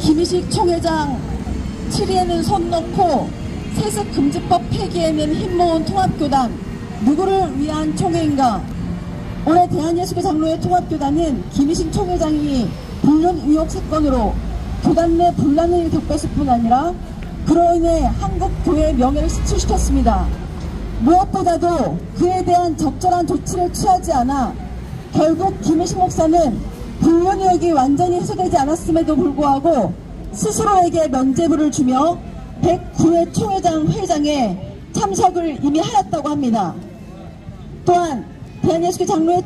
김희식 총회장 치리에는 손 놓고 세습금지법 폐기에는 힘모은 통합교단, 누구를 위한 총회인가? 올해 대한예수교 장로회 통합교단은 김희식 총회장이 불륜 의혹 사건으로 교단 내 분란을 겪었을 뿐 아니라 그로 인해 한국교회의 명예를 실추시켰습니다. 무엇보다도 그에 대한 적절한 조치를 취하지 않아 결국 김희식 목사는 불륜 의혹이 완전히 해소되지 않았음에도 불구하고 스스로에게 면죄부를 주며 109회 총회장 회장에 참석을 이미 하였다고 합니다. 또한 대한예수교 장로회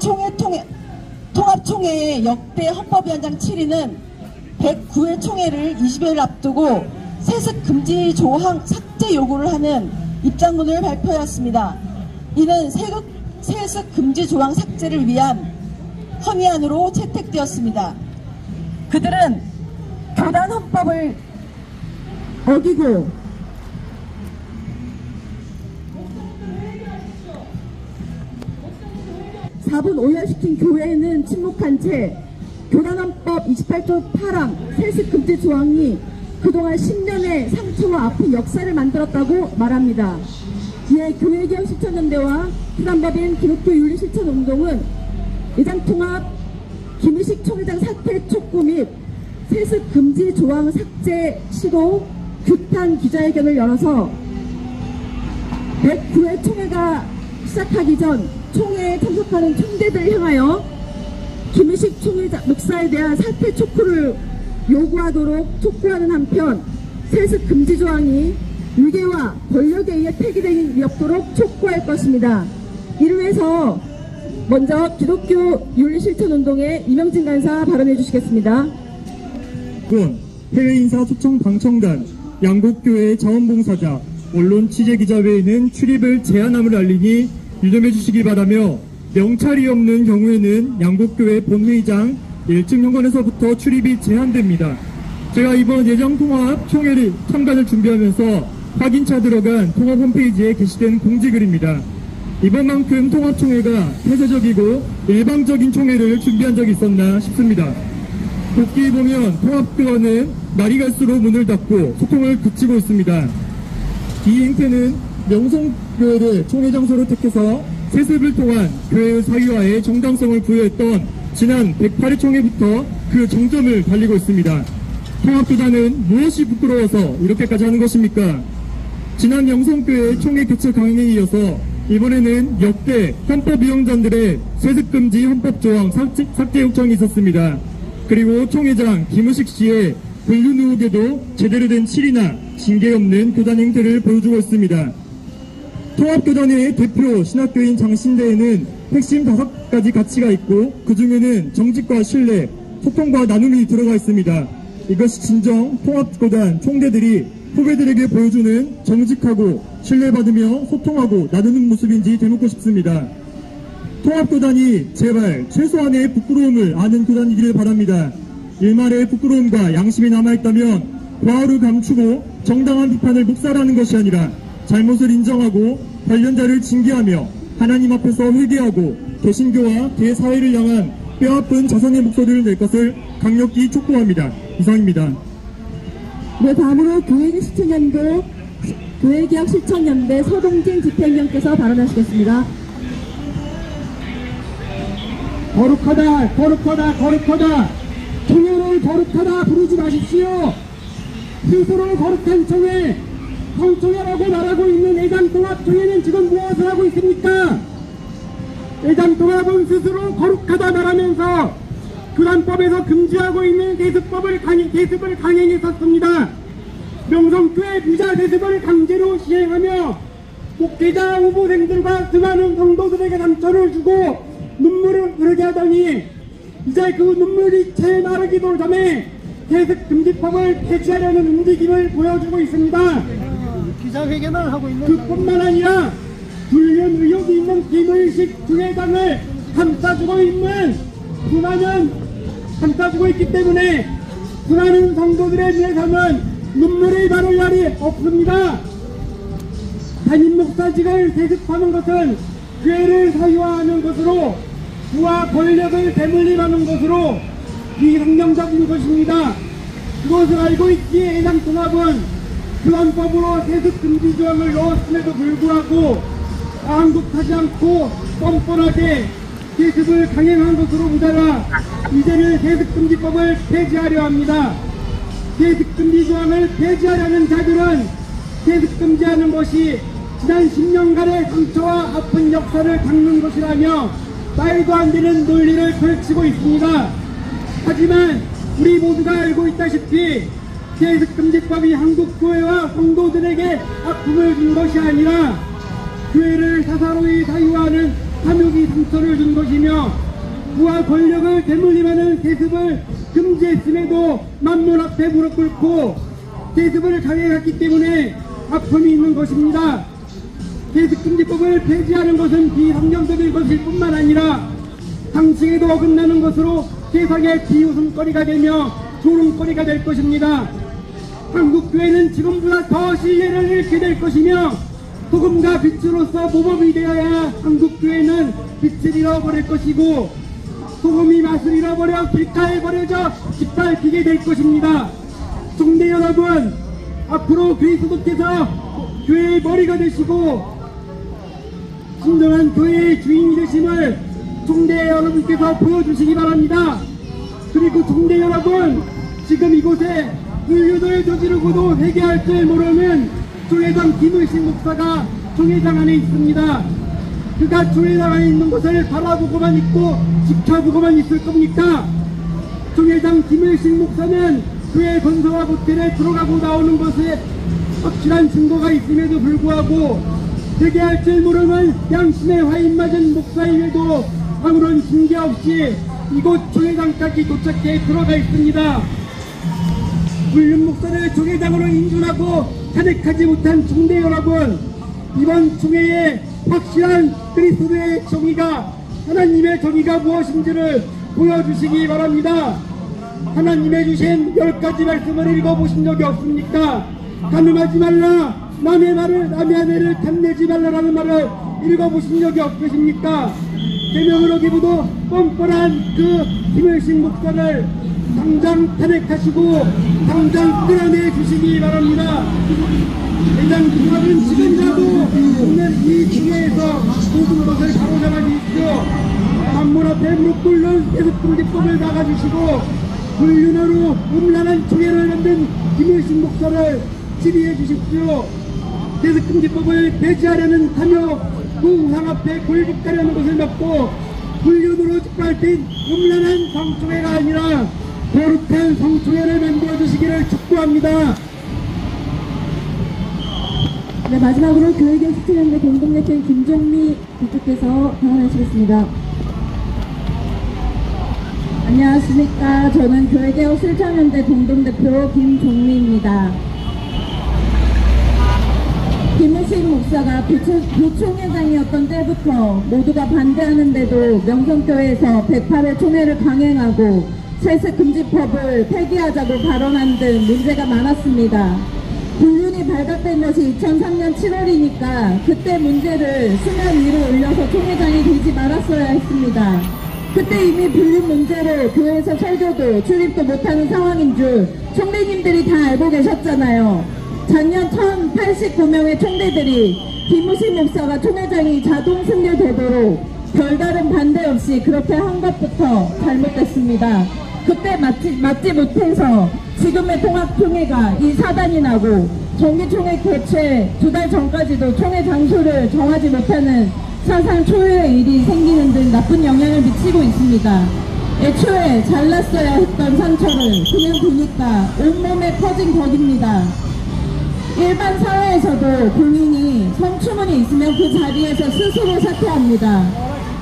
통합총회의 역대 헌법위원장 7위는 109회 총회를 20여일 앞두고 세습금지 조항 삭제 요구를 하는 입장문을 발표하였습니다. 이는 세습금지 조항 삭제를 위한 헌의안으로 채택되었습니다. 그들은 교단 헌법을 어기고 사분 오열시킨 교회는 침묵한 채 교단헌법 28조 8항 세습금지 조항이 그동안 10년의 상처와 아픈 역사를 만들었다고 말합니다. 이에 교회개혁 실천연대와 수단법인 기독교윤리실천운동은 예장통합 김희식 총회장 사퇴 촉구 및 세습금지 조항 삭제 시도 규탄 기자회견을 열어서 109회 총회가 시작하기 전 총회에 참석하는 총대들을 향하여 김희식 총회장 목사에 대한 사퇴 촉구를 요구하도록 촉구하는 한편 세습금지 조항이 위계와 권력에 의해 폐기되기 없도록 촉구할 것입니다. 이를 위해서 먼저 기독교 윤리실천운동의 이명진 간사 발언해 주시겠습니다. 해외인사 초청 방청단, 양국교회 자원봉사자, 언론 취재기자회에는 출입을 제한함을 알리니 유념해 주시기 바라며 명찰이 없는 경우에는 양국교회 본회의장 1층 현관에서부터 출입이 제한됩니다. 제가 이번 예정통합 총회를 참관을 준비하면서 확인차 들어간 통합 홈페이지에 게시된 공지글입니다. 이번만큼 통합총회가 폐쇄적이고 일방적인 총회를 준비한 적이 있었나 싶습니다. 복귀에 보면 통합교회는 날이 갈수록 문을 닫고 소통을 그치고 있습니다. 이 행태는 명성교회를 총회 장소로 택해서 세습을 통한 교회의 사유화에 정당성을 부여했던 지난 108회 총회부터 그 정점을 달리고 있습니다. 통합교단은 무엇이 부끄러워서 이렇게까지 하는 것입니까? 지난 명성교회 총회 개최 강행에 이어서 이번에는 역대 헌법위원장들의 세습금지 헌법조항 삭제 요청이 있었습니다. 그리고 총회장 김우식 씨의 불륜 의혹에도 제대로 된 실이나 징계 없는 교단 행태를 보여주고 있습니다. 통합교단의 대표 신학교인 장신대에는 핵심 5가지 가치가 있고 그 중에는 정직과 신뢰, 소통과 나눔이 들어가 있습니다. 이것이 진정 통합교단 총대들이 후배들에게 보여주는 정직하고 신뢰받으며 소통하고 나누는 모습인지 되묻고 싶습니다. 통합교단이 제발 최소한의 부끄러움을 아는 교단이기를 바랍니다. 일말의 부끄러움과 양심이 남아있다면 과오를 감추고 정당한 비판을 묵살하는 것이 아니라 잘못을 인정하고 관련자를 징계하며 하나님 앞에서 회개하고 개신교와 대사회를 향한 뼈아픈 자성의 목소리를 낼 것을 강력히 촉구합니다. 이상입니다. 네, 다음으로 교회개혁 실천연대 서동진 집행위원께서 발언하시겠습니다. 거룩하다, 거룩하다, 거룩하다. 총회를 거룩하다 부르지 마십시오. 스스로 거룩한 총회, 성총회라고 말하고 있는 예장통합총회는 지금 무엇을 하고 있습니까? 예장통합은 스스로 거룩하다 말하면서 교단법에서 금지하고 있는 세습을 강행했었습니다. 명성교회 부자 세습을 강제로 시행하며 목회자 후보생들과 수많은 성도들에게 상처를 주고 눈물을 흐르게 하더니 이제 그 눈물이 채 마르기도 전에 세습금지법을 폐지하려는 움직임을 보여주고 있습니다. 기자회견을 하고 있는 그뿐만 아니라 불륜 의혹이 있는 김의식 부회장을 감싸주고 있기 때문에 수많은 성도들에 대해서는 눈물이 나올 날이 없습니다. 담임 목사직을 세습하는 것은 교회를 사유화하는 것으로 부와 권력을 대물림하는 것으로 비상명적인 것입니다. 그것을 알고 있기에 해당 통합은 교환법으로 세습 금지 조항을 넣었음에도 불구하고 아랑곳하지 않고 뻔뻔하게 세습을 강행한 것으로 모자라 이제는 세습금지법을 폐지하려 합니다. 세습금지 조항을 폐지하려는 자들은 세습금지하는 것이 지난 10년간의 상처와 아픈 역사를 닦는 것이라며 말도 안 되는 논리를 펼치고 있습니다. 하지만 우리 모두가 알고 있다시피 세습금지법이 한국교회와 성도들에게 아픔을 준 것이 아니라 교회를 사사로이 사유하는 탐욕이 상처를 준 것이며 부와 권력을 대물림하는 세습을 금지했음에도 만물 앞에 무릎 꿇고 세습을 강행했기 때문에 아픔이 있는 것입니다. 세습금지법을 폐지하는 것은 비성경적인 것일 뿐만 아니라 상식에도 어긋나는 것으로 세상의 비웃음거리가 되며 조롱거리가 될 것입니다. 한국교회는 지금보다 더 신뢰를 잃게 될 것이며 소금과 빛으로서 모범이 되어야 한국교회는 빛을 잃어버릴 것이고 소금이 맛을 잃어버려 길가에 버려져 짓밟히게 될 것입니다. 총대 여러분, 앞으로 그리스도께서 교회의 머리가 되시고 진정한 교회의 주인이 되심을 총대 여러분께서 보여주시기 바랍니다. 그리고 총대 여러분, 지금 이곳에 불륜을 저지르고도 회개할 줄 모르는 총회장 김의식 목사가 총회장 안에 있습니다. 그가 총회장 안에 있는 것을 바라보고만 있고 지켜보고만 있을 겁니까? 총회장 김의식 목사는 교회 건설화 모텔에 들어가고 나오는 것에 확실한 증거가 있음에도 불구하고 회개할 줄 모르는 양심의 화인 맞은 목사임에도 아무런 징계 없이 이곳 총회장까지 도착해 들어가 있습니다. 불륜 목사를 총회장으로 인준하고 탄핵하지 못한 총대 여러분, 이번 총회에 확실한 그리스도의 정의가, 하나님의 정의가 무엇인지를 보여주시기 바랍니다. 하나님의 주신 10가지 말씀을 읽어보신 적이 없습니까? 간음하지 말라, 남의 아내를 탐내지 말라라는 말을 읽어보신 적이 없으십니까? 계명을 어기고도 뻔뻔한 그 김일식 목사를 당장 탄핵하시고 당장 끌어내 주시기 바랍니다. 대장 통합은 지금이라도 오늘 이 기회에서 모든 것을 바로잡아 주십시오. 만물 앞에 무릎 꿇는 세습금지법을 나가주시고 불륜으로 음란한 총회를 만든 김일식 목사를 지휘해 주십시오. 세습금지법을 폐지하려는 탐욕 우상 앞에 굴복하려는 것을 막고 불륜으로 짓밟힌 음란한 성총회가 아니라 거룩한 성총회를 만들어주시기를 촉구합니다. 네, 마지막으로 교회계 스튜디오 공동대표 김종미 대표께서 발언하시겠습니다. 안녕하십니까. 저는 교회개혁 실천연대 공동대표 김종미입니다. 김의식 목사가 부총회장이었던 때부터 모두가 반대하는데도 명성교회에서 108회 총회를 강행하고 세습금지법을 폐기하자고 발언한 등 문제가 많았습니다. 불륜이 발각된 것이 2003년 7월이니까 그때 문제를 수면 위로 올려서 총회장이 되지 말았어야 했습니다. 그때 이미 불륜 문제로 교회에서 설교도 출입도 못하는 상황인 줄 총대님들이 다 알고 계셨잖아요. 작년 1089명의 총대들이 김의식 목사가 총회장이 자동 승계되도록 별다른 반대 없이 그렇게 한 것부터 잘못됐습니다. 그때 맞지 못해서 지금의 통합총회가 이 사단이 나고 정기총회 개최 2달 전까지도 총회 장소를 정하지 못하는 사상 초유의 일이 생기는 등 나쁜 영향을 미치고 있습니다. 애초에 잘났어야 했던 상처를 그냥 두니까 온몸에 퍼진 격입니다. 일반 사회에서도 본인이 성추문이 있으면 그 자리에서 스스로 사퇴합니다.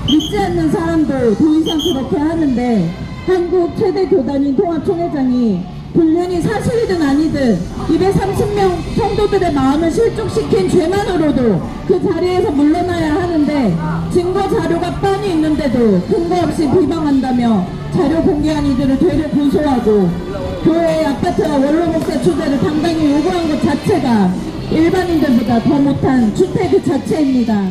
믿지 않는 사람도 더 이상 그렇게 하는데 한국 최대 교단인 통합총회장이 불륜이 사실이든 아니든 230명 성도들의 마음을 실족시킨 죄만으로도 그 자리에서 물러나야 하는데 증거 자료가 뻔히 있는데도 근거 없이 비방한다며 자료 공개한 이들을 되려 고소하고 교회의 아파트와 원로 목사 초대를 당당히 요구한 것 자체가 일반인들보다 더 못한 추태 그 자체입니다.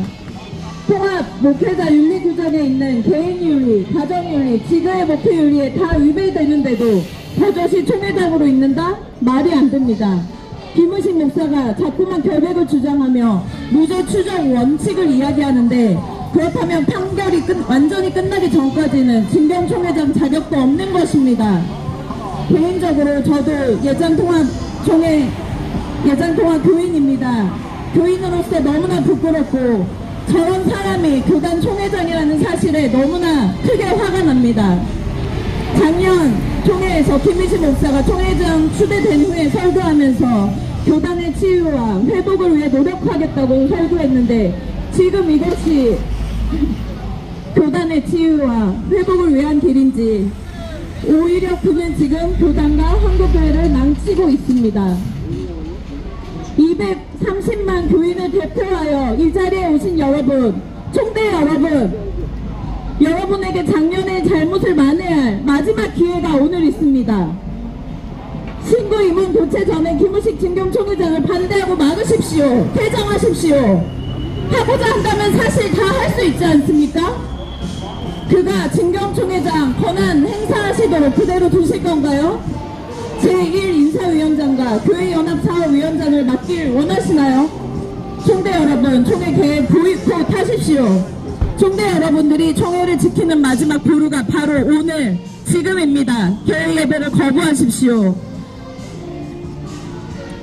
통합 목회자 윤리 규정에 있는 개인윤리, 가정윤리, 지도의 목회윤리에 다 위배되는데도 버젓이 총회장으로 있는다? 말이 안 됩니다. 김은식 목사가 자꾸만 결백을 주장하며 무죄 추정 원칙을 이야기하는데, 그렇다면 판결이 완전히 끝나기 전까지는 진경 총회장 자격도 없는 것입니다. 개인적으로 저도 예장통합 교인입니다. 교인으로서 너무나 부끄럽고, 저런 사람이 교단 총회장이라는 사실에 너무나 크게 화가 납니다. 작년 총회에서 김은식 목사가 총회장 추대된 후에 설교하면서 교단의 치유와 회복을 위해 노력하겠다고 설교했는데, 지금 이것이 교단의 치유와 회복을 위한 길인지, 오히려 그는 지금 교단과 한국교회를 망치고 있습니다. 230만 교인을 대표하여 이 자리에 오신 여러분, 총대 여러분, 여러분에게 작년의 잘못을 만회할 마지막 기회가 오늘 있습니다. 신고 임원 교체 전에 김우식 진경 총회장을 반대하고 막으십시오. 퇴장하십시오. 하고자 한다면 사실 다 할 수 있지 않습니까? 그가 진경 총회장 권한 행사하시도록 그대로 두실 건가요? 제1인사위원장과 교회연합사업위원장을 맡길 원하시나요? 총대 여러분, 총회 개회 보이콧 하십시오. 총대 여러분들이 총회를 지키는 마지막 보루가 바로 오늘, 지금입니다. 교회 예배를 거부하십시오.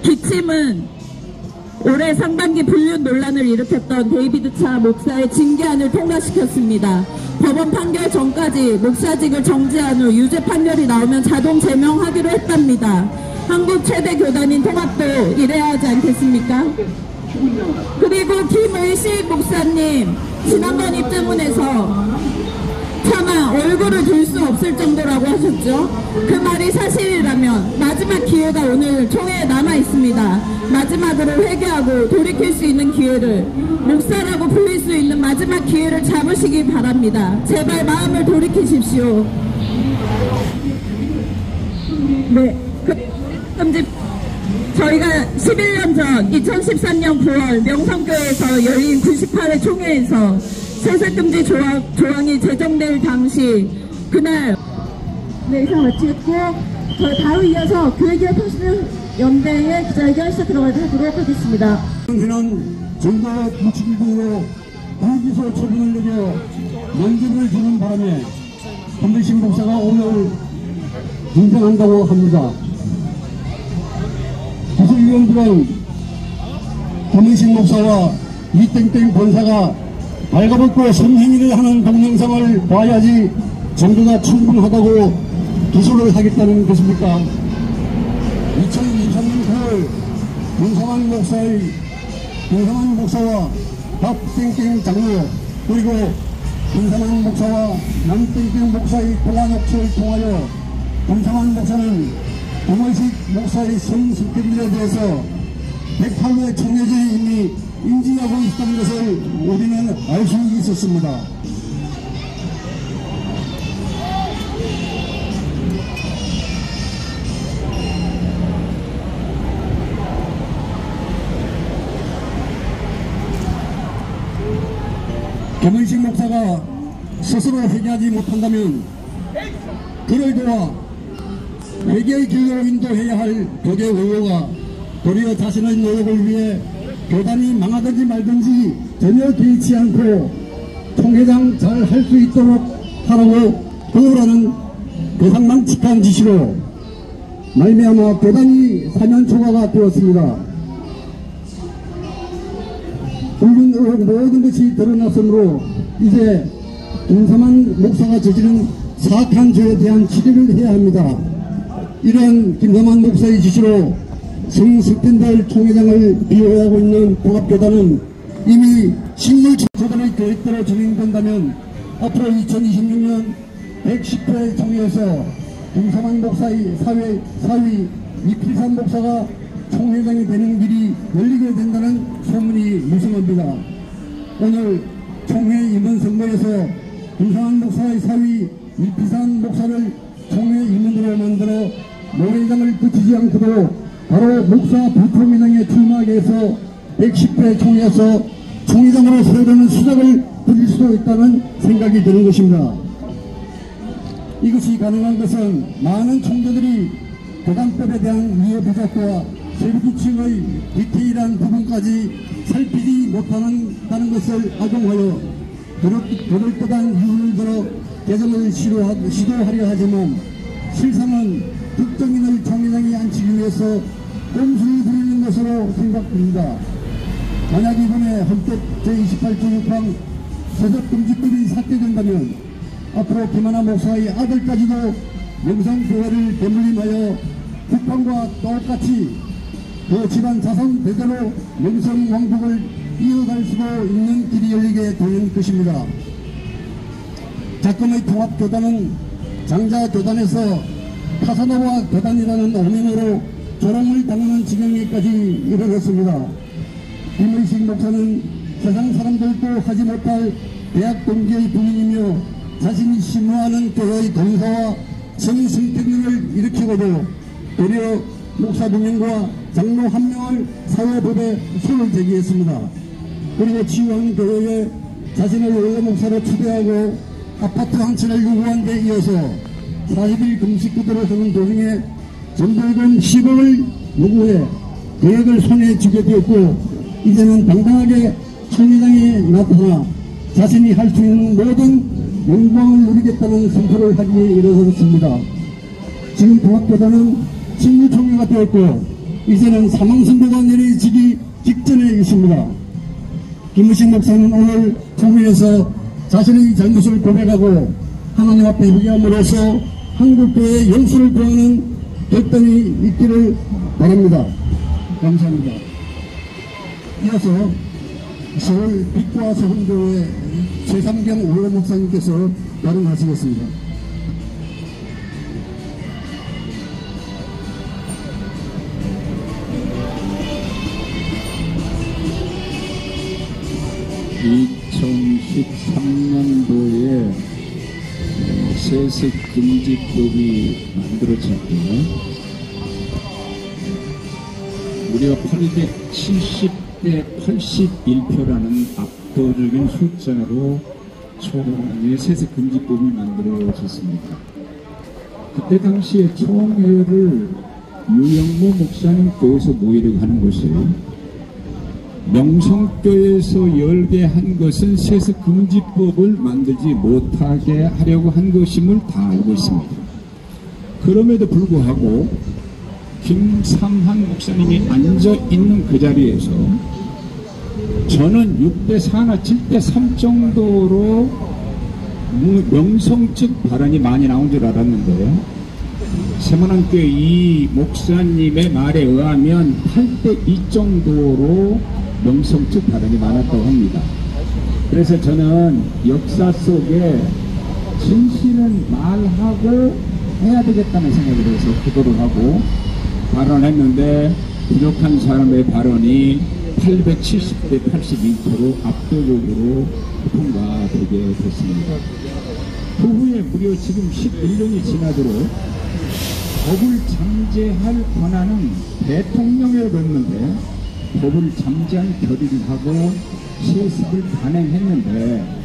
기침은 올해 상반기 불륜 논란을 일으켰던 데이비드 차 목사의 징계안을 통과시켰습니다. 법원 판결 전까지 목사직을 정지한 후 유죄 판결이 나오면 자동 제명하기로 했답니다. 한국 최대 교단인 통합도 이래야 하지 않겠습니까? 그리고 김의식 목사님, 지난번 입장문에서 차마 얼굴을 둘 수 없을 정도라고 하셨죠? 그 말이 사실이라면 마지막 기회가 오늘 총회에 남아 있습니다. 마지막으로 회개하고 돌이킬 수 있는 기회를, 목사라고 불릴 수 있는 마지막 기회를 잡으시기 바랍니다. 제발 마음을 돌이키십시오. 네. 저희가 11년 전 2013년 9월 명성교회에서 열린 98회 총회에서 세습금지 조항이 제정될 당시, 그날 네, 이상 마치겠고, 다음 이어서 교회개혁 통신연대의 기자회견 시작하도록 하겠습니다. 당신은 정부 부추기 등으로 불기소 처분을 내려 면죄부를 주는 바람에 김은식 목사가 오늘 등장한다고 합니다. 기술위원들은 김은식 목사와 이땡땡 권사가 발가벗고 성행위를 하는 동영상을 봐야지 정도가 충분하다고 기소를 하겠다는 것입니까? 2023년 9월 김상환 목사와 박땡땡 장로, 그리고 김상환 목사와 남땡땡 목사의 통화녹취를 통하여 김상환 목사는 김은식 목사의 성승길에 대해서 108회 총회전에 이미 인지하고 있다는 것을 우리는 알 수 있었습니다. 김은식 목사가 스스로 회개하지 못한다면 그를 도와 회개의 길로 인도해야 할 교계 의료가 도리어 자신의 노력을 위해 교단이 망하든지 말든지 전혀 개의치 않고 총회장 잘 할 수 있도록 하라고 도우라는 괴상망측한 지시로 말미암아 교단이 사면 초과가 되었습니다. 불륜 의혹 모든 것이 드러났으므로 이제 김삼환 목사가 저지른 사악한 죄에 대한 처리를 해야 합니다. 이러한 김삼환 목사의 지시로 성스캔들 총회장을 비호하고 있는 통합교단은 이미 식물 조단의 계획대로 진행된다면 앞으로 2026년 110회 총회에서 김삼환 목사의 사위 이필산 목사가 총회장이 되는 길이 열리게 된다는 소문이 무성합니다. 오늘 총회 임원 선거에서 김삼환 목사의 사위 이필산 목사를 총회 임원으로 만들어 노회장을 거치지 않고도 바로 목사 불포민항에 출마하게 해서 110회 총회에서 총회장으로 세우려는 수작을 부릴 수도 있다는 생각이 드는 것입니다. 이것이 가능한 것은 많은 총재들이 교단법에 대한 이해 부족과 세부규칙의 디테일한 부분까지 살피지 못한다는 것을 악용하여 도덕적인 이유를 들어 개정을 시도하려 하지만 실상은 특정인을 총회장에 앉히기 위해서 꼼수를 부리는 것으로 생각됩니다. 만약 이번에 헌법 제28조 6항 세습금지법이 삭제된다면 앞으로 김하나 목사의 아들까지도 명성교회를 대물림하여 국방과 똑같이 그 집안 자손 대대로 명성왕국을 이어갈 수도 있는 길이 열리게 되는 것입니다. 작금의 통합교단은 장자교단에서 카사노바 교단이라는 오명으로 조롱을 당하는 지경에까지 이르렀습니다. 김의식 목사는 세상 사람들도 하지 못할 대학 동기의 부인이며 자신이 신뢰하는 교회의 동사와 성승택률을 일으키고도 도리어 목사 2명과 장로 1명을 사회법에 손을 제기했습니다. 그리고 치유한 교회에 자신을 원로 목사로 추대하고 아파트 한 채를 요구한 데 이어서 40일 금식구도를 하는 도중에 전도금 10억을 요구해 계획을 손에 쥐게 되었고 이제는 당당하게 총회장에 나타나 자신이 할 수 있는 모든 영광을 누리겠다는 선포를 하기에 이르렀습니다. 지금 통합교단은 직무총회가 되었고 이제는 사망선고가 내려지기 직전에 있습니다. 김우식 목사는 오늘 총회에서 자신의 잘못을 고백하고 하나님 앞에 회개함으로써 한국교회의 영수를 구하는 결단이 있기를 바랍니다. 감사합니다. 이어서 서울 빛과 소금교회 최삼경 원로 목사님께서 발언하시겠습니다. (2013년도에) 세습금지법이 만들어졌고요. 무려 870대 81표라는 압도적인 숫자로 총회의 세습금지법이 만들어졌습니다. 그때 당시에 총회를 유영모 목사님께서 모이려고 하는 것이 명성교에서 열게 한 것은 세습금지법을 만들지 못하게 하려고 한 것임을 다 알고 있습니다. 그럼에도 불구하고 김삼한 목사님이 앉아있는 그 자리에서 저는 6대4나 7대3 정도로 명성 측 발언이 많이 나온 줄 알았는데 세문안교회 이 목사님의 말에 의하면 8대2 정도로 명성 측 발언이 많았다고 합니다. 그래서 저는 역사 속에 진실은 말하고 해야 되겠다는 생각을 해서 기도를 하고 발언했는데 부족한 사람의 발언이 870대 82표로 압도적으로 통과되게 됐습니다. 그 후에 무려 지금 11년이 지나도록 법을 잠재할 권한은 대통령에 넣는데 법을 잠재한 결의를 하고 세습을 단행했는데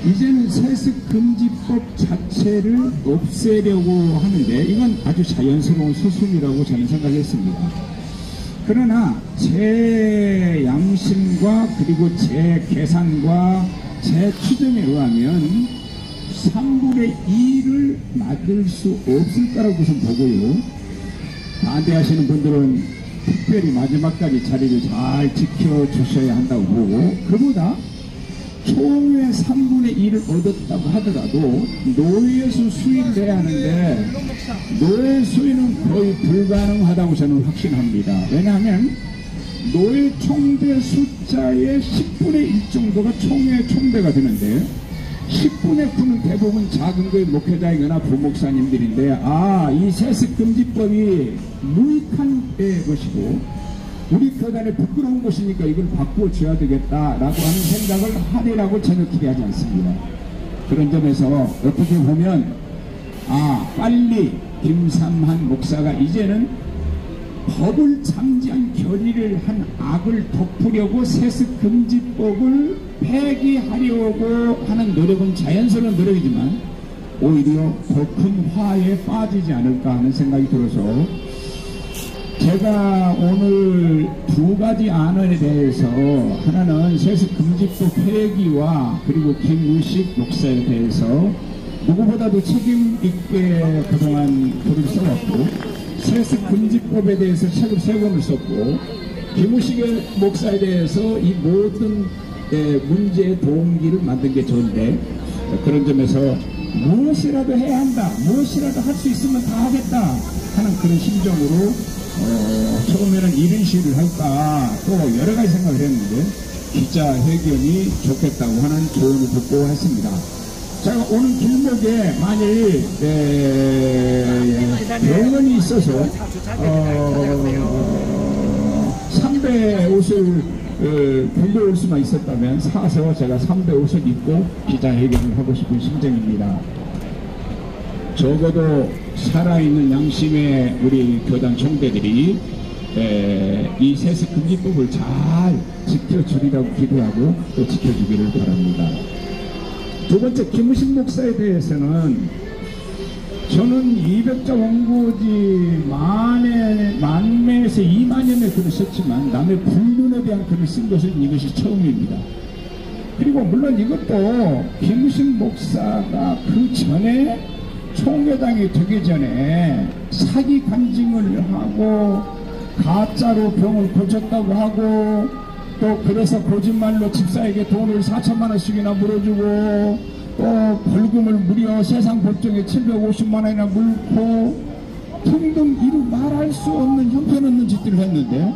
이제는 세습금지법 자체를 없애려고 하는데 이건 아주 자연스러운 수순이라고 저는 생각했습니다. 그러나 제 양심과 그리고 제 계산과 제 추정에 의하면 3분의 2를 맞을 수 없을 거라고 우선 보고요. 반대하시는 분들은 특별히 마지막까지 자리를 잘 지켜주셔야 한다고 보고 그보다 총회 3분의 1을 얻었다고 하더라도 노예수 수위를 내야 하는데 노예 수위는 거의 불가능하다고 저는 확신합니다. 왜냐하면 노예 총대 숫자의 10분의 1 정도가 총회 총대가 되는데 10분의 9는 대부분 작은 교회 목회자이거나 부목사님들인데 이 세습금지법이 무익한 것이고 우리 교단에 부끄러운 것이니까 이걸 바꿔줘야 되겠다라고 하는 생각을 하리라고 전혀 기대하지 않습니다. 그런 점에서 어떻게 보면 빨리 김삼한 목사가 이제는 법을 잠재한 결의를 한 악을 덮으려고 세습금지법을 폐기하려고 하는 노력은 자연스러운 노력이지만 오히려 더 큰 화에 빠지지 않을까 하는 생각이 들어서 제가 오늘 두 가지 안에 대해서 하나는 세습금지법 폐기와 그리고 김의식 목사에 대해서 누구보다도 책임 있게 그동안 글을 써왔고 세습금지법에 대해서 책을 3권을 썼고 김의식 목사에 대해서 이 모든 문제의 동기를 만든 게 좋은데 그런 점에서 무엇이라도 해야 한다, 무엇이라도 할 수 있으면 다 하겠다 하는 그런 심정으로 처음에는 이런 시위를 할까 또 여러 가지 생각을 했는데 기자회견이 좋겠다고 하는 조언을 듣고 했습니다. 제가 오는 길목에 만일 병원이 있어서 3배 옷을 빌려올 수만 있었다면 사서 제가 3배 옷을 입고 기자회견을 하고 싶은 심정입니다. 적어도 살아있는 양심의 우리 교단 총대들이 이 세습금지법을 잘 지켜주리라고 기도하고 또 지켜주기를 바랍니다. 두 번째, 김의식 목사에 대해서는 저는 200자 원고지 만매에서 2만여 매 글을 썼지만 남의 불륜에 대한 글을 쓴 것은 이것이 처음입니다. 그리고 물론 이것도 김의식 목사가 그 전에 총회장이 되기 전에 사기 간증을 하고 가짜로 병을 고쳤다고 하고 또 그래서 거짓말로 집사에게 돈을 4천만 원씩이나 물어주고 또 벌금을 무려 세상 법정에 750만 원이나 물고 등등 이루 말할 수 없는 형편없는 짓들을 했는데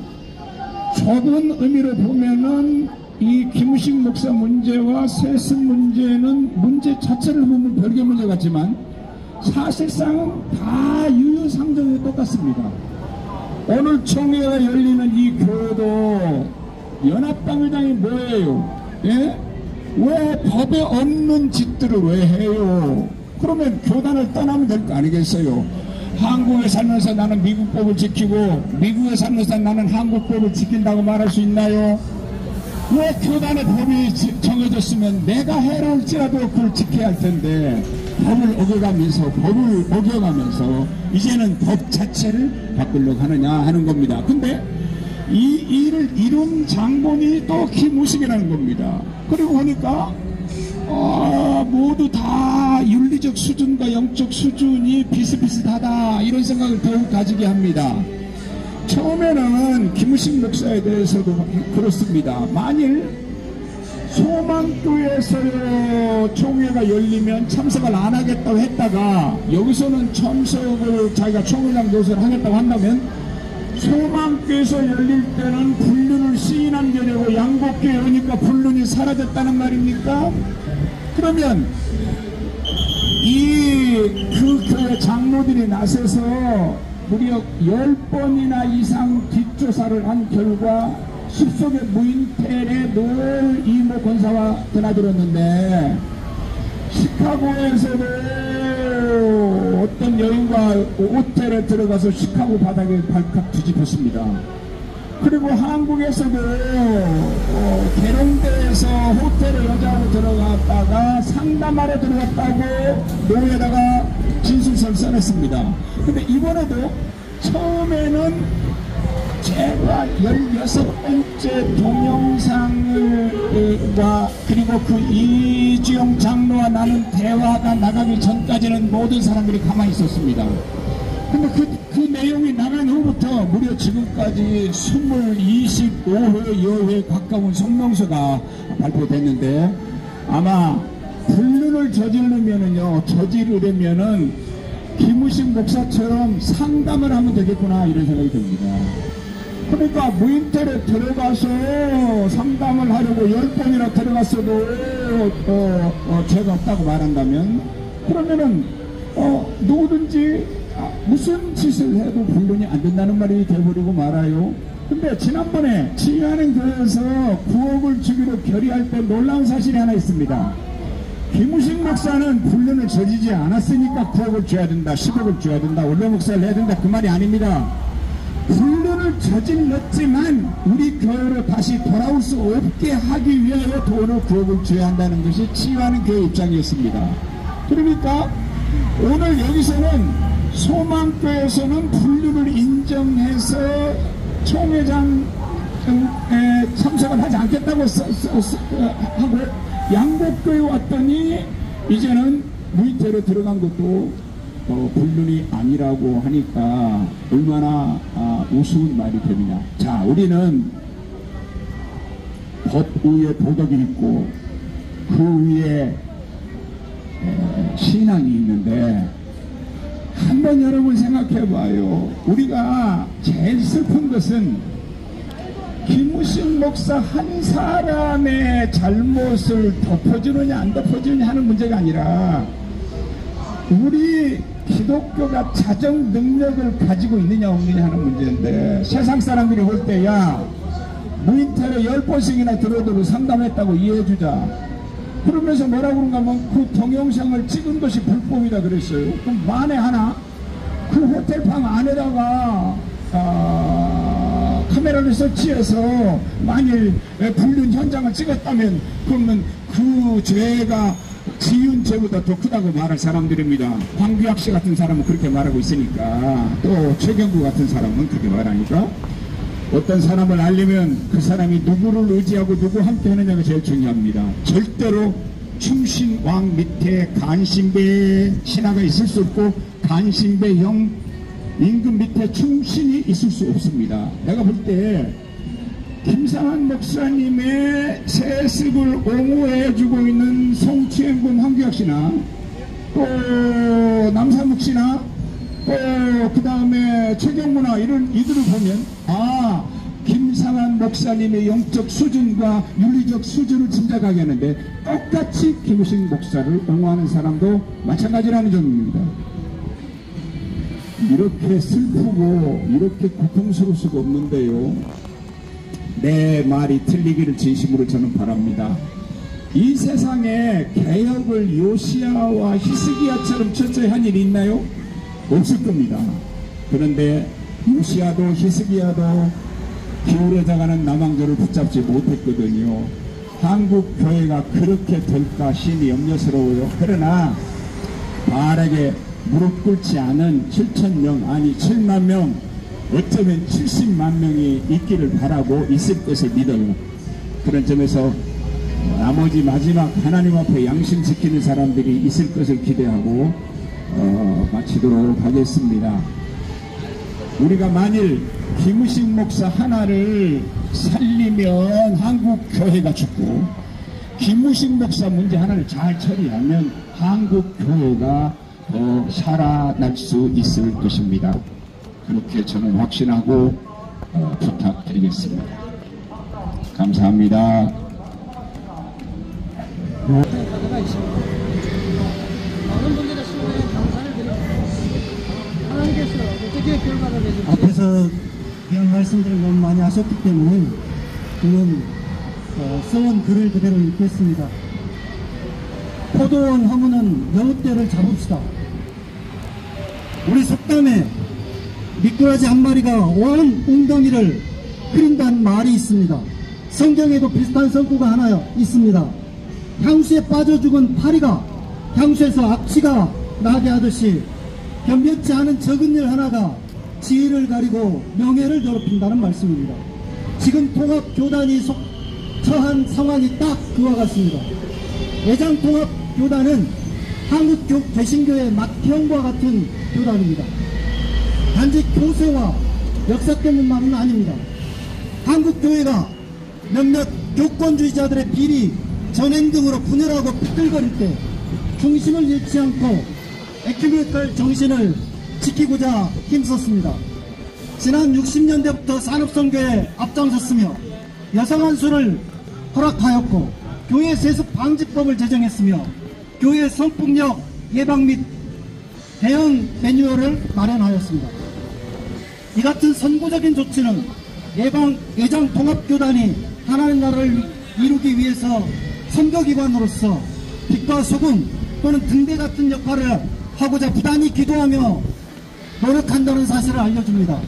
좁은 의미로 보면은 이 김의식 목사 문제와 세습 문제는 문제 자체를 보면 별개 문제 같지만 사실상은 다 유유상종이 똑같습니다. 오늘 총회가 열리는 이 교회도 연합당회장이 뭐예요? 예? 왜 법에 없는 짓들을 왜 해요? 그러면 교단을 떠나면 될 거 아니겠어요? 한국에 살면서 나는 미국법을 지키고 미국에 살면서 나는 한국법을 지킨다고 말할 수 있나요? 왜 교단의 법이 정해졌으면 내가 해라 할지라도 그걸 지켜야 할 텐데 법을 어겨가면서 이제는 법 자체를 바꾸려고 하느냐 하는 겁니다. 근데 이 일을 이룬 장본이 또 김의식이라는 겁니다. 그리고 보니까 모두 다 윤리적 수준과 영적 수준이 비슷비슷하다 이런 생각을 더욱 가지게 합니다. 처음에는 김의식 목사에 대해서도 그렇습니다. 만일 소망교회에서 총회가 열리면 참석을 안 하겠다고 했다가 여기서는 참석을 자기가 총회장 노선을 하겠다고 한다면 소망교회에서 열릴 때는 불륜을 시인한 게냐고 양곡교회 오니까 불륜이 사라졌다는 말입니까? 그러면 그 교회 장로들이 나서서 무려 10번이나 이상 뒷조사를 한 결과 숲속의 무인텔에 늘 이모 권사와 드나들었는데 시카고에서도 어떤 여인과 호텔에 들어가서 시카고 바닥에 발칵 뒤집혔습니다. 그리고 한국에서도 계룡대에서 호텔에 여자하고 들어갔다가 상담하러 들어갔다고 노에다가 진술서를 써냈습니다. 근데 이번에도 처음에는 제가 16번째 동영상과 그리고 그 이주영 장로와 나는 대화가 나가기 전까지는 모든 사람들이 가만히 있었습니다. 근데 그 내용이 나간 후부터 무려 지금까지 25회 여회에 가까운 성명서가 발표됐는데 아마 불륜을 저지르려면은 김의식 목사처럼 상담을 하면 되겠구나 이런 생각이 듭니다. 그러니까 무인텔에 들어가서 상담을 하려고 10번이나 들어갔어도 죄가 없다고 말한다면 그러면은 누구든지 무슨 짓을 해도 불륜이 안 된다는 말이 돼버리고 말아요. 근데 지난번에 치유하는 교회에서 9억을 주기로 결의할 때 놀라운 사실이 하나 있습니다. 김의식 목사는 불륜을 저지르지 않았으니까 9억을 줘야 된다, 10억을 줘야 된다, 원로 목사를 해야 된다 그 말이 아닙니다. 불륜을 저질렀지만 우리 교회로 다시 돌아올 수 없게 하기 위하여 돈을 9억을 줘야 한다는 것이 치유하는 교회 입장이었습니다. 그러니까 오늘 여기서는 소망교에서는 분류를 인정해서 총회장에 참석을 하지 않겠다고 하고 양곡교에 왔더니 이제는 무인태로 들어간 것도 불륜이 아니라고 하니까 얼마나 우스운 말이 되느냐. 자, 우리는 법 위에 도덕이 있고 그 위에 신앙이 있는데 한번 여러분 생각해 봐요. 우리가 제일 슬픈 것은 김우식 목사 한 사람의 잘못을 덮어주느냐 안 덮어주느냐 하는 문제가 아니라 우리 기독교가 자정 능력을 가지고 있느냐 없느냐 하는 문제인데, 세상 사람들이 볼 때 야 무인텔에 10번씩이나 들어도 상담했다고 이해해주자 그러면서 뭐라고 그런가 하면 그 동영상을 찍은 것이 불법이다 그랬어요. 그럼 만에 하나 그 호텔방 안에다가 카메라를 설치해서 만일 불륜 현장을 찍었다면 그러면 그 죄가 지은 죄보다 더 크다고 말할 사람들입니다. 황규학 씨 같은 사람은 그렇게 말하고 있으니까, 또 최경구 같은 사람은 그렇게 말하니까, 어떤 사람을 알려면 그 사람이 누구를 의지하고 누구 함께 하느냐가 제일 중요합니다. 절대로 충신왕 밑에 간신배 신하가 있을 수 없고 간신배 형 임금 밑에 충신이 있을 수 없습니다. 내가 볼 때 김상환 목사님의 세습을 옹호해주고 있는 송치행군 황규학 씨나 또 남사묵 씨나 또 그 다음에 최경무나 이들을 보면 김상환 목사님의 영적 수준과 윤리적 수준을 짐작하겠는데 똑같이 김우식 목사를 옹호하는 사람도 마찬가지라는 점입니다. 이렇게 슬프고 이렇게 고통스러울 수가 없는데요. 내 말이 틀리기를 진심으로 저는 바랍니다. 이 세상에 개혁을 요시야와 히스기야처럼 철저히 한 일이 있나요? 없을 겁니다. 그런데 요시야도 히스기야도 기울어져가는 남왕조를 붙잡지 못했거든요. 한국 교회가 그렇게 될까 심히 염려스러워요. 그러나 바알에게 무릎 꿇지 않은 7,000명 아니 7만 명 어쩌면 70만 명이 있기를 바라고 있을 것을 믿어요. 그런 점에서 나머지 마지막 하나님 앞에 양심 지키는 사람들이 있을 것을 기대하고 마치도록 하겠습니다. 우리가 만일 김우식 목사 하나를 살리면 한국 교회가 죽고 김우식 목사 문제 하나를 잘 처리하면 한국 교회가 더 살아날 수 있을 것입니다. 그렇게 저는 확신하고 부탁드리겠습니다. 감사합니다. 많은 분들의 수고에 감사를 드립니다. 하나님께서 어떻게 결과를 내줄지 앞에서 그냥 말씀들을 너무 많이 하셨기 때문에 저는 써온 글을 그대로 읽겠습니다. 포도원 허무는 여우떼를 잡읍시다. 우리 속담에 미꾸라지 한 마리가 온 웅덩이를 흐린다는 말이 있습니다. 성경에도 비슷한 성구가 하나 있습니다. 향수에 빠져 죽은 파리가 향수에서 악취가 나게 하듯이 변변치 않은 적은 일 하나가 지위를 가리고 명예를 더럽힌다는 말씀입니다. 지금 통합교단이 처한 상황이 딱 그와 같습니다. 애장통합교단은 한국 개신교의 맏형과 같은 교단입니다. 단지 교세와 역사 때문만은 아닙니다. 한국교회가 몇몇 교권주의자들의 비리, 전행 등으로 분열하고 삐뚤거릴 때 중심을 잃지 않고 에큐메니컬 정신을 지키고자 힘썼습니다. 지난 60년대부터 산업선교에 앞장섰으며 여성 한수를 허락하였고 교회 세습 방지법을 제정했으며 교회 성폭력 예방 및 대응 매뉴얼을 마련하였습니다. 이 같은 선구적인 조치는 애장통합교단이 하나님 나라를 이루기 위해서 선거기관으로서 빛과 소금 또는 등대 같은 역할을 하고자 부단히 기도하며 노력한다는 사실을 알려줍니다.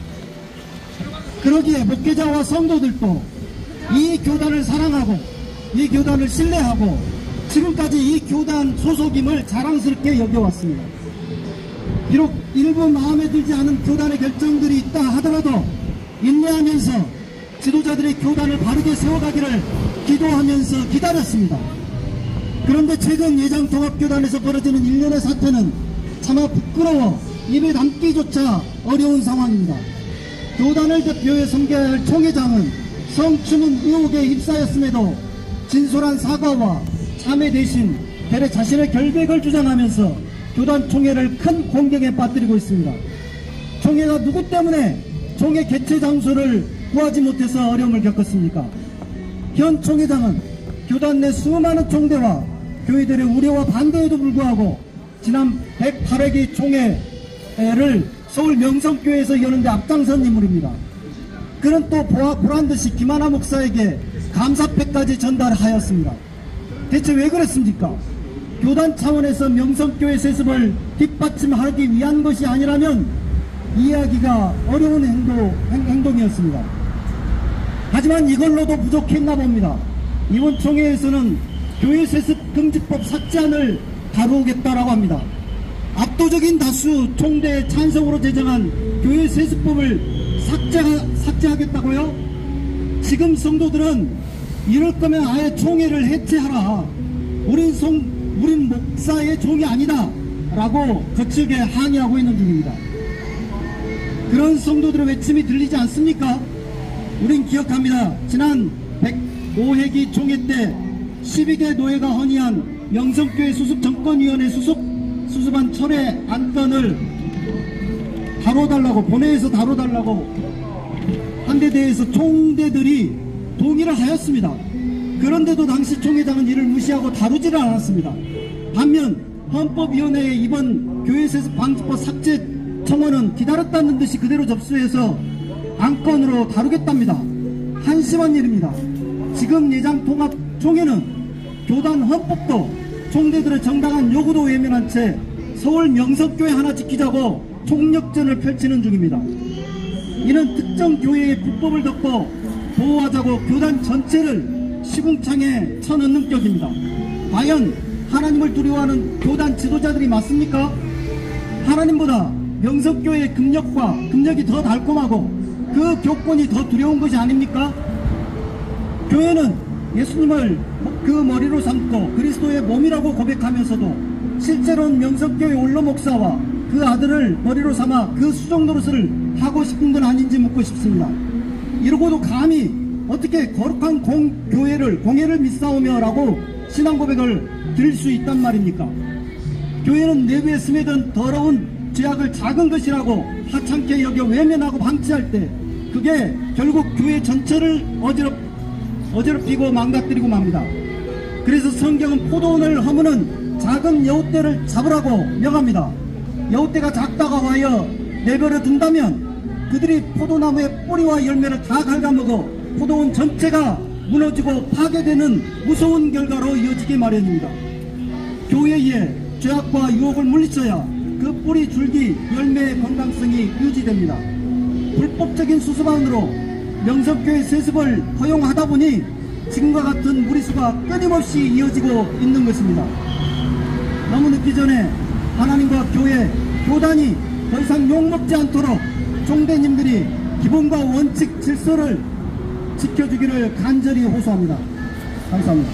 그러기에 목회자와 성도들도 이 교단을 사랑하고 이 교단을 신뢰하고 지금까지 이 교단 소속임을 자랑스럽게 여겨왔습니다. 비록 일부 마음에 들지 않은 교단의 결정들이 있다 하더라도 인내하면서 지도자들의 교단을 바르게 세워가기를 기도하면서 기다렸습니다. 그런데 최근 예장통합교단에서 벌어지는 일련의 사태는 차마 부끄러워 입에 담기조차 어려운 상황입니다. 교단을 대표해 섬겨야 할 총회장은 성추문 의혹에 휩싸였음에도 진솔한 사과와 참회 대신 대래 자신의 결백을 주장하면서 교단 총회를 큰 공경에 빠뜨리고 있습니다. 총회가 누구 때문에 총회 개최 장소를 구하지 못해서 어려움을 겪었습니까? 현 총회장은 교단 내 수많은 총대와 교회들의 우려와 반대에도 불구하고 지난 108회기 총회를 서울 명성교회에서 여는데 앞장선 인물입니다. 그는 또 보란듯이 김하나 목사에게 감사패까지 전달하였습니다. 대체 왜 그랬습니까? 교단 차원에서 명성교회 세습을 뒷받침하기 위한 것이 아니라면 이해하기가 어려운 행동이었습니다. 하지만 이걸로도 부족했나 봅니다. 이번 총회에서는 교회 세습 금지법 삭제안을 다루겠다라고 합니다. 압도적인 다수 총대 찬성으로 제정한 교회 세습법을 삭제하겠다고요? 지금 성도들은 이럴 거면 아예 총회를 해체하라. 우린 목사의 종이 아니다. 라고 거칠게 항의하고 있는 중입니다. 그런 성도들의 외침이 들리지 않습니까? 우린 기억합니다. 지난 105회기 총회 때 12개 노예가 헌의한 명성교회 수습정권위원회 수습안 철회 안건을 본회의에서 다뤄달라고 한 데 대해서 총대들이 동의를 하였습니다. 그런데도 당시 총회장은 이를 무시하고 다루지를 않았습니다. 반면 헌법위원회의 이번 교회세습 방지법 삭제 청원은 기다렸다는 듯이 그대로 접수해서 안건으로 다루겠답니다. 한심한 일입니다. 지금 예장통합 총회는 교단 헌법도 총대들의 정당한 요구도 외면한 채 서울 명성교회 하나 지키자고 총력전을 펼치는 중입니다. 이는 특정 교회의 불법을 덮고 보호하자고 교단 전체를 시궁창에 쳐넣는 격입니다. 과연 하나님을 두려워하는 교단 지도자들이 맞습니까? 하나님보다 명성교회의 금력이 더 달콤하고 그 교권이 더 두려운 것이 아닙니까? 교회는 예수님을 그 머리로 삼고 그리스도의 몸이라고 고백하면서도 실제로는 명성교회 원로 목사와 그 아들을 머리로 삼아 그 수종 노릇을 하고 싶은 건 아닌지 묻고 싶습니다. 이러고도 감히 어떻게 거룩한 공예를 믿사오며 라고 신앙 고백을 드릴 수 있단 말입니까? 교회는 내부에 스며든 더러운 죄악을 작은 것이라고 하찮게 여겨 외면하고 방치할 때 그게 결국 교회 전체를 어지럽히고 망가뜨리고 맙니다. 그래서 성경은 포도원을 허무는 작은 여우떼를 잡으라고 명합니다. 여우떼가 작다가 와여 내버려 둔다면 그들이 포도나무의 뿌리와 열매를 다 갉아먹어 포도원 전체가 무너지고 파괴되는 무서운 결과로 이어지기 마련입니다. 교회에 죄악과 유혹을 물리쳐야 그 뿌리, 줄기, 열매의 건강성이 유지됩니다. 불법적인 수습안으로 명성교회 세습을 허용하다 보니 지금과 같은 무리수가 끊임없이 이어지고 있는 것입니다. 너무 늦기 전에 하나님과 교회, 교단이 더 이상 욕먹지 않도록 총대님들이 기본과 원칙, 질서를 지켜주기를 간절히 호소합니다. 감사합니다.